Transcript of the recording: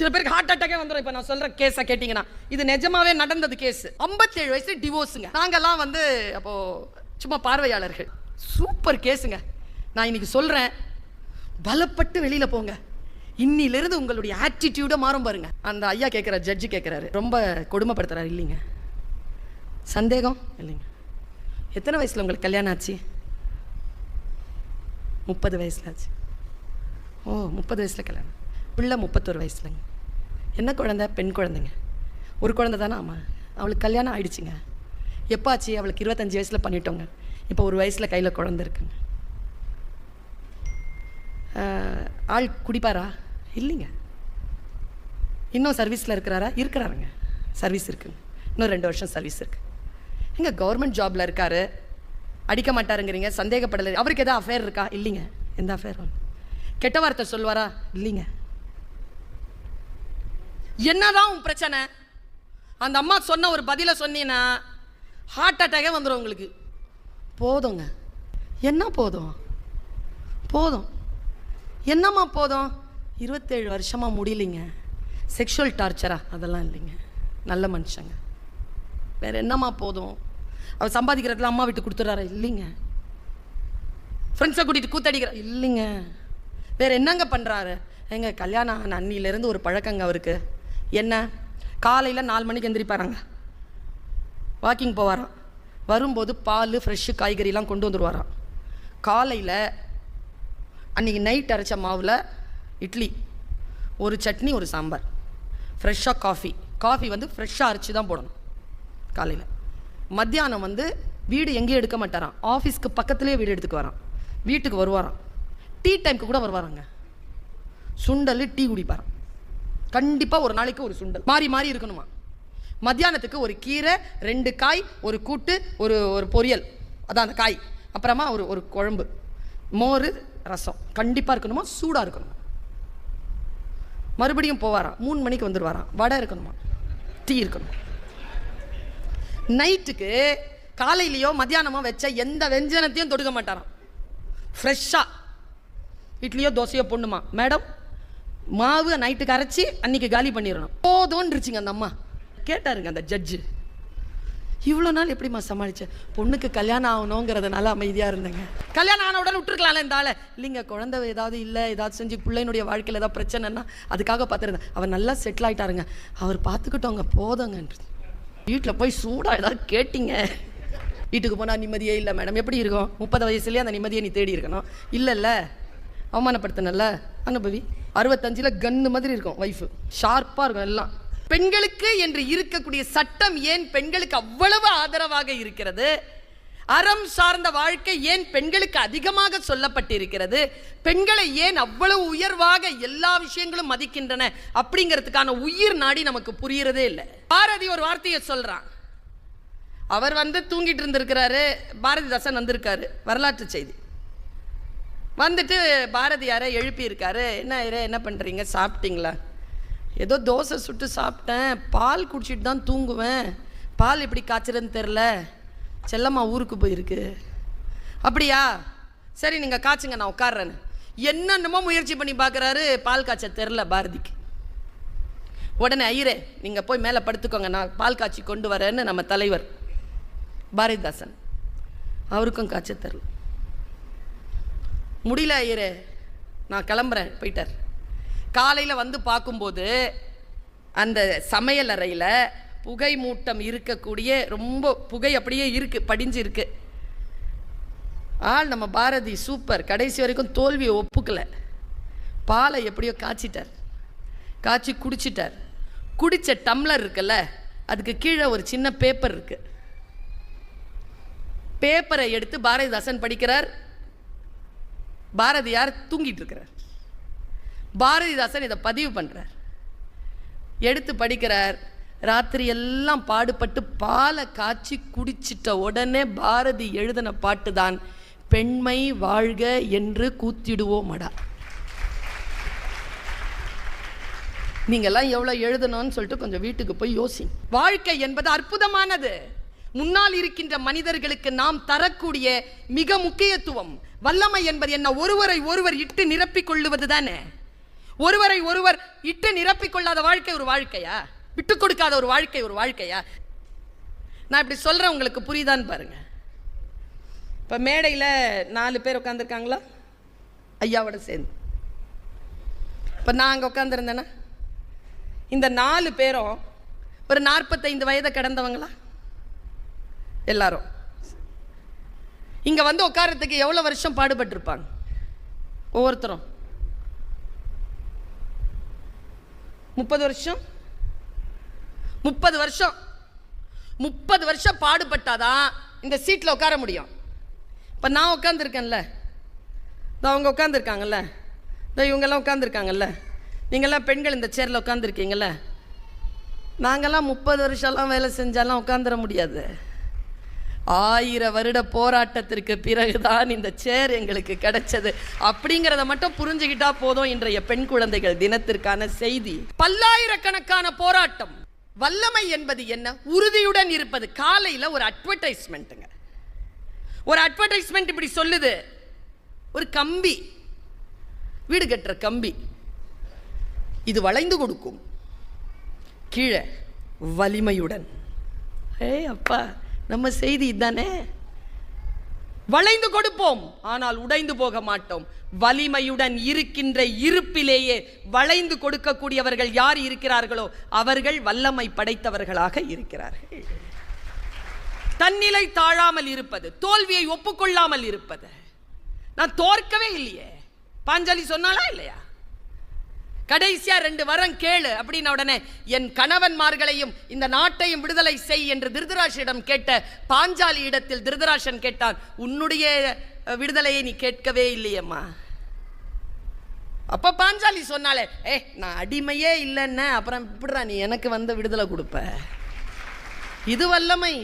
சில பேருக்கு ஹார்ட் அட்டாக்கே வந்துடும். இப்போ நான் சொல்ற கேஸை கேட்டிங்கன்னா இது நிஜமாவே நடந்தது கேஸ். 57 வயசு டிவோர்ஸுங்க. நாங்கெல்லாம் வந்து அப்போ சும்மா பார்வையாளர்கள். சூப்பர் கேஸுங்க. நான் இன்னைக்கு சொல்றேன், பலப்பட்டு வெளியில போங்க. இன்னிலிருந்து உங்களுடைய ஆட்டிடியூட மாறும் பாருங்க. அந்த ஐயா கேட்குற ஜட்ஜி கேட்குறாரு, ரொம்ப கொடுமைப்படுத்துறாரு. இல்லைங்க, சந்தேகம் இல்லைங்க. எத்தனை வயசுல உங்களுக்கு கல்யாணம் ஆச்சு? 30 வயசுல ஆச்சு. ஓ, 30 வயசுல கல்யாணம். பிள்ளை 31 வயசுலங்க. என்ன குழந்தை? பெண் குழந்தைங்க. ஒரு குழந்தை தானே? ஆமாம். அவளுக்கு கல்யாணம் ஆயிடுச்சுங்க. எப்போ ஆச்சு? அவளுக்கு 25 வயசில் பண்ணிட்டோங்க. இப்போ ஒரு வயசில் கையில் குழந்தை இருக்குங்க. ஆள் குடிப்பாரா? இல்லைங்க. இன்னும் சர்வீஸில் இருக்கிறாரா? இருக்கிறாருங்க. சர்வீஸ் இருக்குங்க. இன்னும் 2 வருஷம் சர்வீஸ் இருக்குது. எங்க கவர்மெண்ட் ஜாபில் இருக்காரு, அடிக்க மாட்டாருங்கிறீங்க, சந்தேகப்படலை. அவருக்கு எதாவது அஃபேர் இருக்கா? இல்லைங்க. எந்த அஃபேர்? கெட்ட வார்த்தை சொல்வாரா? இல்லைங்க. என்னதான் உன் பிரச்சனை? அந்த அம்மா சொன்ன ஒரு பதிலை சொன்னீங்கன்னா ஹார்ட் அட்டாக்கே வந்துடும் உங்களுக்கு. போதுங்க. என்ன போதும்? போதும். என்னம்மா போதும்? 27 வருஷமா முடியலைங்க. செக்ஷுவல் டார்ச்சரா? அதெல்லாம் இல்லைங்க. நல்ல மனுஷங்க. வேற என்னம்மா போதும்? அவர் சம்பாதிக்கிறதுல அம்மா விட்டு கொடுத்துறாரா? இல்லைங்க. ஃப்ரெண்ட்ஸை கூட்டிகிட்டு கூத்தடிக்கிற? இல்லைங்க. வேற என்னங்க பண்ணுறாரு? எங்க கல்யாணம் ஆன அன்னியிலேருந்து ஒரு பழக்கங்க அவருக்கு. என்ன? காலையில் 4 மணிக்கு எந்திரிப்பாராங்க, வாக்கிங் போவாராம். வரும்போது பால், ஃப்ரெஷ்ஷு காய்கறிலாம் கொண்டு வந்துடுவாராம். காலையில் அன்றைக்கி நைட் அரைச்ச மாவில் இட்லி, ஒரு சட்னி, ஒரு சாம்பார், ஃப்ரெஷ்ஷாக காஃபி வந்து ஃப்ரெஷ்ஷாக அரைச்சி தான் போடணும் காலையில். மத்தியானம் வந்து வீடு எங்கேயும் எடுக்க மாட்டாராம், ஆஃபீஸ்க்கு பக்கத்துலேயே வீடு எடுத்துக்கு வரான். வீட்டுக்கு வருவாராம், டீ டைமுக்கு கூட வருவாராங்க. சுண்டல், டீ குடிப்பாராம். கண்டிப்பாக ஒரு நாளைக்கு ஒரு சுண்டல் மாறி மாறி இருக்கணுமா. மத்தியானத்துக்கு ஒரு கீரை, 2 காய், ஒரு கூட்டு, ஒரு பொரியல், அதான் அந்த காய், அப்புறமா ஒரு குழம்பு, மோர், ரசம் கண்டிப்பாக இருக்கணுமா, சூடாக இருக்கணுமா. மறுபடியும் போவாராம், 3 மணிக்கு வந்துடுவாராம், வடை இருக்கணுமா, டீ இருக்கணும். நைட்டுக்கு காலையிலையோ மத்தியானமோ வச்ச எந்த வெஞ்சனத்தையும் தொடுக்க மாட்டாராம். ஃப்ரெஷ்ஷாக இட்லியோ தோசையோ பொண்ணுமா, மேடம் மாவு நைட்டுக்கு அரைச்சி அன்னைக்கு காலி பண்ணிடணும். போதும்ன்றுச்சுங்க அந்த அம்மா. கேட்டாருங்க அந்த ஜட்ஜு, இவ்வளோ நாள் எப்படிம்மா சமாளிச்சேன்? பொண்ணுக்கு கல்யாணம் ஆகணுங்கிறதுனால அமைதியாக இருந்தேங்க. கல்யாணம் ஆன உடனே விட்டுருக்கலாம்ல இந்த ஆளை. இல்லைங்க, குழந்தை ஏதாவது இல்லை, ஏதாவது செஞ்சு பிள்ளைனுடைய வாழ்க்கையில் ஏதாவது பிரச்சனைன்னா அதுக்காக பார்த்துருந்தேன். அவர் நல்லா செட்டில் ஆகிட்டாருங்க, அவர் பார்த்துக்கிட்டோங்க, போதுங்கன்றது. வீட்டில் போய் சூடாக ஏதாவது கேட்டிங்க. வீட்டுக்கு போனால் நிம்மதியே இல்லை மேடம். எப்படி இருக்கும்? 30 வயசுலேயே அந்த நிம்மதியை நீ தேடி இருக்கணும். இல்லைல்ல, அவமானப்படுத்தினல்ல, அனுபவி. 65 கன்னு மாதிரி இருக்கும் வைஃபு, ஷார்ப்பாக இருக்கும் எல்லாம். பெண்களுக்கு என்று இருக்கக்கூடிய சட்டம் ஏன் பெண்களுக்கு அவ்வளவு ஆதரவாக இருக்கிறது? அறம் சார்ந்த வாழ்க்கை ஏன் பெண்களுக்கு அதிகமாக சொல்லப்பட்டிருக்கிறது? பெண்களை ஏன் அவ்வளவு உயர்வாக எல்லா விஷயங்களும் மதிக்கின்றன அப்படிங்கிறதுக்கான உயிர் நாடி நமக்கு புரியறதே இல்லை. பாரதி ஒரு வார்த்தையை சொல்றான். அவர் வந்து தூங்கிட்டு இருந்திருக்கிறாரு, பாரதிதாசன் வந்திருக்காரு, வரலாற்று செய்தி. வந்துட்டு பாரதியாரை எழுப்பியிருக்காரு. என்ன பண்ணுறீங்க, சாப்பிட்டீங்களா? ஏதோ தோசை சுட்டு சாப்பிட்டேன், பால் குடிச்சிட்டு தான் தூங்குவேன், பால் எப்படி காய்ச்சறதுன்னு தெரில, செல்லம்மா ஊருக்கு போயிருக்கு. அப்படியா, சரி நீங்கள் காய்ச்சுங்க, நான் உட்கார்றேன்னு. என்னென்னமோ முயற்சி பண்ணி பார்க்குறாரு, பால் காய்ச்ச தெரில பாரதிக்கு. உடனே ஐயரே நீங்கள் போய் மேலே படுத்துக்கோங்க, நான் பால் காய்ச்சி கொண்டு வரேன்னு நம்ம தலைவர் பாரதிதாசன், அவருக்கும் காய்ச்ச தெரில. முடியல ஐயரே, நான் கிளம்புறேன், போயிட்டார். காலையில் வந்து பார்க்கும்போது அந்த சமையல் அறையில் புகை மூட்டம் இருக்கக்கூடிய, ரொம்ப புகை அப்படியே இருக்குது, படிஞ்சு இருக்கு. ஆள் நம்ம பாரதி சூப்பர், கடைசி வரைக்கும் தோல்வியை ஒப்புக்கலை. பாலை எப்படியோ காய்ச்சிட்டார், காய்ச்சி குடிச்சிட்டார். குடித்த டம்ளர் இருக்குல்ல, அதுக்கு கீழே ஒரு சின்ன பேப்பர் இருக்கு. பேப்பரை எடுத்து பாரதிதாசன் படிக்கிறார். பாரதியார் தூங்கிட்டு இருக்கிறார். பாரதிதாசன் இதை பதிவு பண்ணுறார், எடுத்து படிக்கிறார். ராத்திரி எல்லாம் பாடுபட்டு பாலை காய்ச்சி குடிச்சிட்ட உடனே பாரதி எழுதின பாட்டு தான் பெண்மை வாழ்க என்று கூத்திடுவோமடா. நீங்கெல்லாம் எவ்வளோ எழுதணும்னு சொல்லிட்டு கொஞ்சம் வீட்டுக்கு போய் யோசி. வாழ்க்கை என்பது அற்புதமானது. முன்னால் இருக்கின்ற மனிதர்களுக்கு நாம் தரக்கூடிய மிக முக்கியத்துவம், வல்லமை என்பது என்ன? ஒருவரை ஒருவர் இட்டு நிரப்பிக் கொள்ளுவது தானே. ஒருவரை ஒருவர் இட்டு நிரப்பிக் கொள்ளாத வாழ்க்கை ஒரு வாழ்க்கையா? விட்டு கொடுக்காத ஒரு வாழ்க்கை ஒரு வாழ்க்கையா? நான் இப்படி சொல்றேன், உங்களுக்கு புரியுதான்னு பாருங்க. இப்ப மேடையில் 4 பேர் உட்காந்துருக்காங்களா ஐயாவோட சேர்ந்து? இப்ப நான் அங்க உட்காந்துருந்தேன்னா இந்த 4 பேரும் ஒரு 45 வயதை கடந்தவங்களா? எல்லாரும் இங்க வந்து உட்காரத்துக்கு எவ்வளவு வருஷம் பாடுபட்டிருப்பாங்க ஒவ்வொருத்தரும்? 30 வருஷம். 30 வருஷம் 30 வருஷம் பாடுபட்டாதான் இந்த சீட்டில் உட்கார முடியும். இப்போ நான் உட்காந்துருக்கேன்ல, அவங்க உட்காந்துருக்காங்கல்ல, இவங்கெல்லாம் உட்காந்துருக்காங்கல்ல, நீங்கள்லாம் பெண்கள் இந்த சேரில் உட்காந்துருக்கீங்கல்ல, நாங்கள்லாம் 30 வருஷம்லாம் வேலை செஞ்சாலாம் உட்காந்துட முடியாது. 1000 வருட போராட்டத்திற்கு பிறகுதான் இந்த சேர் எங்களுக்கு கிடைச்சது அப்படிங்கிறத மட்டும் புரிஞ்சுக்கிட்டா போதும். இன்றைய பெண் குழந்தைகள் தினத்திற்கான செய்தி. பல்லாயிரக்கணக்கான போராட்டம். வல்லமை என்பது என்ன? உறுதியுடன் இருப்பது. காலையில் ஒரு அட்வர்டைஸ்மெண்ட்டுங்க, ஒரு அட்வர்டைஸ்மெண்ட் இப்படி சொல்லுது, ஒரு கம்பி, வீடு கட்டுற கம்பி, இது வளைந்து கொடுக்கும், கீழே வலிமையுடன். அப்பா, நம்ம செய்தி இதுதானே. வளைந்து கொடுப்போம், ஆனால் உடைந்து போக மாட்டோம். வலிமையுடன் இருக்கின்ற இருப்பிலேயே வளைந்து கொடுக்கக்கூடியவர்கள் யார் இருக்கிறார்களோ அவர்கள் வல்லமை படைத்தவர்களாக இருக்கிறார்கள். தன்னிலை தாழாமல் இருப்பது, தோல்வியை ஒப்புக்கொள்ளாமல் இருப்பது. நான் தோற்கவே இல்லையே, பாஞ்சாலி சொன்னாலா இல்லையா? கடைசியா 2 வரம் கேளு அப்படின்ன உடனே என் கணவன்மார்களையும் இந்த நாட்டையும் விடுதலை செய் என்று திருதராஷிடம் கேட்ட பாஞ்சாலி இடத்தில் திருதராஷன் கேட்டான், உன்னுடைய விடுதலையை நீ கேட்கவே இல்லையம்மா. அப்ப பாஞ்சாலி சொன்னாலே, நான் அடிமையே இல்லைன்ன, அப்புறம் இப்படிடா நீ எனக்கு வந்து விடுதலை கொடுப்ப? இது வல்லமை.